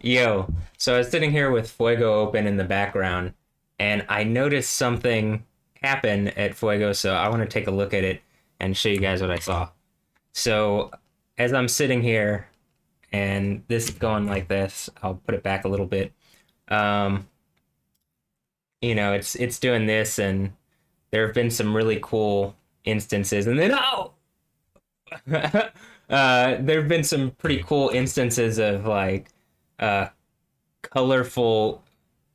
Yo, so I was sitting here with Fuego open in the background, and I noticed something happen at Fuego, so I want to take a look at it and show you guys what I saw. So, as I'm sitting here, and this is going like this, I'll put it back a little bit. Um, it's doing this, and there have been some really cool instances, and then there have been some pretty cool instances of like uh colorful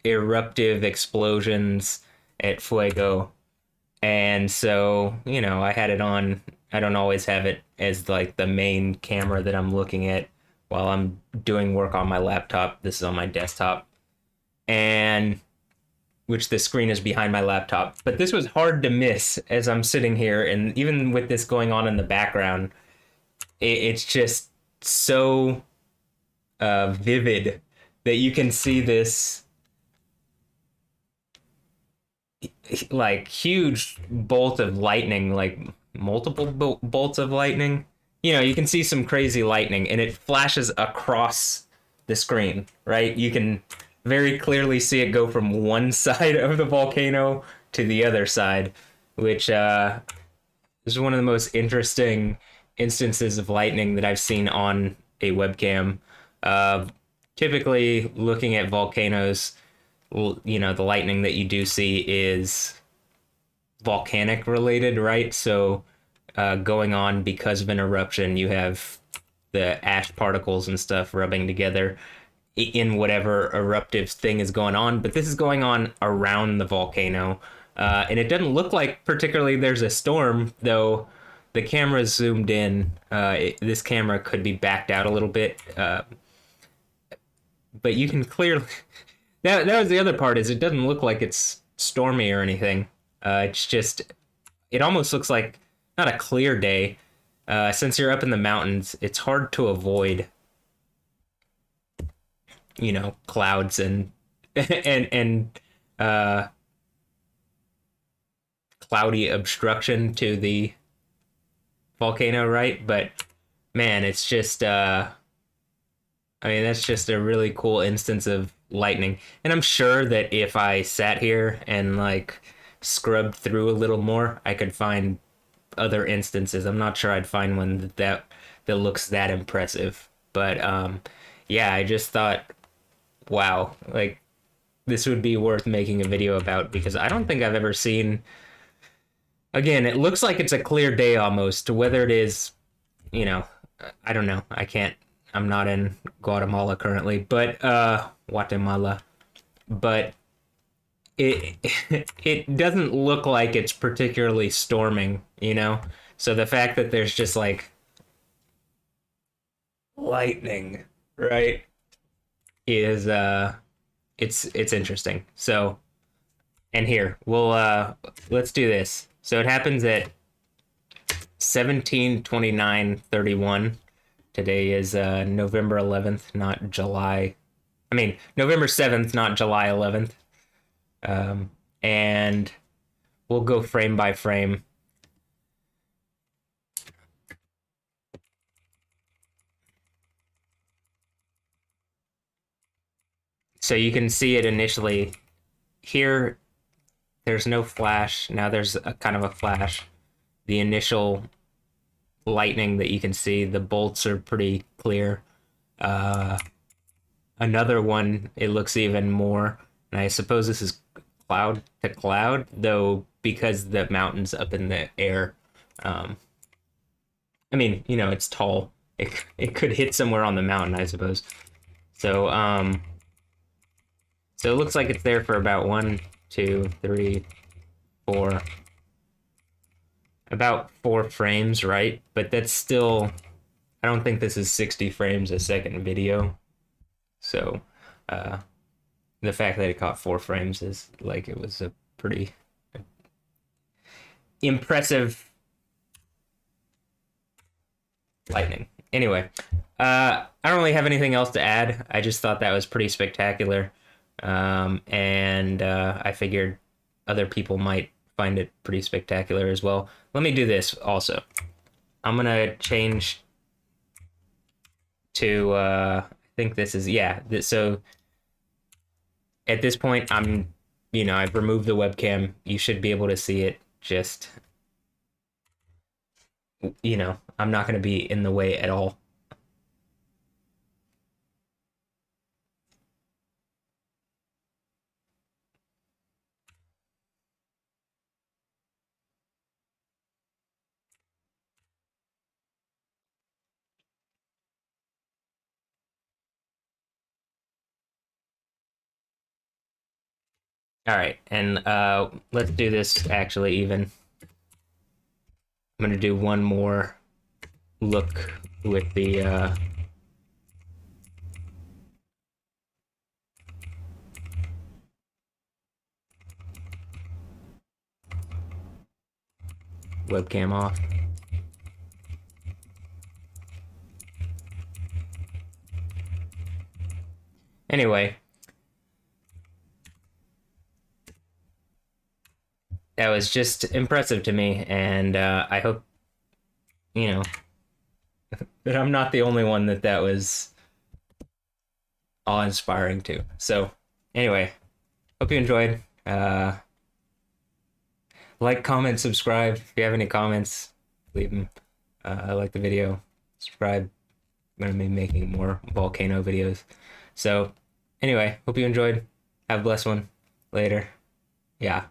eruptive explosions at Fuego. And so, I had it on. I don't always have it as like the main camera that I'm looking at while I'm doing work on my laptop. This is on my desktop, and which the screen is behind my laptop. But this was hard to miss as I'm sitting here. And even with this going on in the background, it's just so vivid that you can see this like huge bolt of lightning, like multiple bolts of lightning. You can see some crazy lightning and it flashes across the screen, right? You can very clearly see it go from one side of the volcano to the other side, which is one of the most interesting instances of lightning that I've seen on a webcam. Uh, Typically, looking at volcanoes, the lightning that you do see is volcanic related, right? So, going on because of an eruption, you have the ash particles and stuff rubbing together in whatever eruptive thing is going on. But this is going on around the volcano. And it doesn't look like particularly there's a storm, though the camera's zoomed in. This camera could be backed out a little bit. But you can clearly that was the other part is it doesn't look like it's stormy or anything. It's just it almost looks like not a clear day. Since you're up in the mountains, it's hard to avoid clouds and and uh cloudy obstruction to the volcano, right? But man, it's just I mean, that's just a really cool instance of lightning. And I'm sure that if I sat here and like scrubbed through a little more, I could find other instances. I'm not sure I'd find one that looks that impressive. But yeah, I just thought, wow, like this would be worth making a video about because I don't think I've ever seen. Again, it looks like it's a clear day almost. Whether it is, you know, I don't know. I can't. I'm not in Guatemala currently, but Guatemala, but it it doesn't look like it's particularly storming. So the fact that there's just like lightning, right, is it's interesting. So, and here, we'll let's do this. So it happens at 17:29:31. Today is November 11th, not July. I mean, November 7th, not July 11th. And we'll go frame by frame. So you can see it initially. Here, there's no flash. Now there's a kind of a flash. The initial lightning that you can see, the bolts are pretty clear. Uh, Another one, it looks even more. And I suppose this is cloud to cloud, though, because the mountain's up in the air. Um, I mean, it's tall. It could hit somewhere on the mountain, I suppose. So, so it looks like it's there for about 1, 2, 3, 4, about 4 frames, right? But that's still, I don't think this is 60 frames a second video. So, uh, the fact that it caught 4 frames is like it was a pretty impressive lightning. Anyway, I don't really have anything else to add. I just thought that was pretty spectacular. And I figured other people might find it pretty spectacular as well. Let me do this also. I'm gonna change to I think this is, yeah. So at this point, I've removed the webcam. You should be able to see it. Just, I'm not going to be in the way at all. All right, and let's do this actually even. I'm gonna do one more look with the webcam off. Anyway, that was just impressive to me, and I hope you know that I'm not the only one that was awe-inspiring to. So, anyway, hope you enjoyed. Like, comment, subscribe. If you have any comments, leave them. Like the video, subscribe. I'm gonna be making more volcano videos. So, anyway, hope you enjoyed. Have a blessed one. Later. Yeah.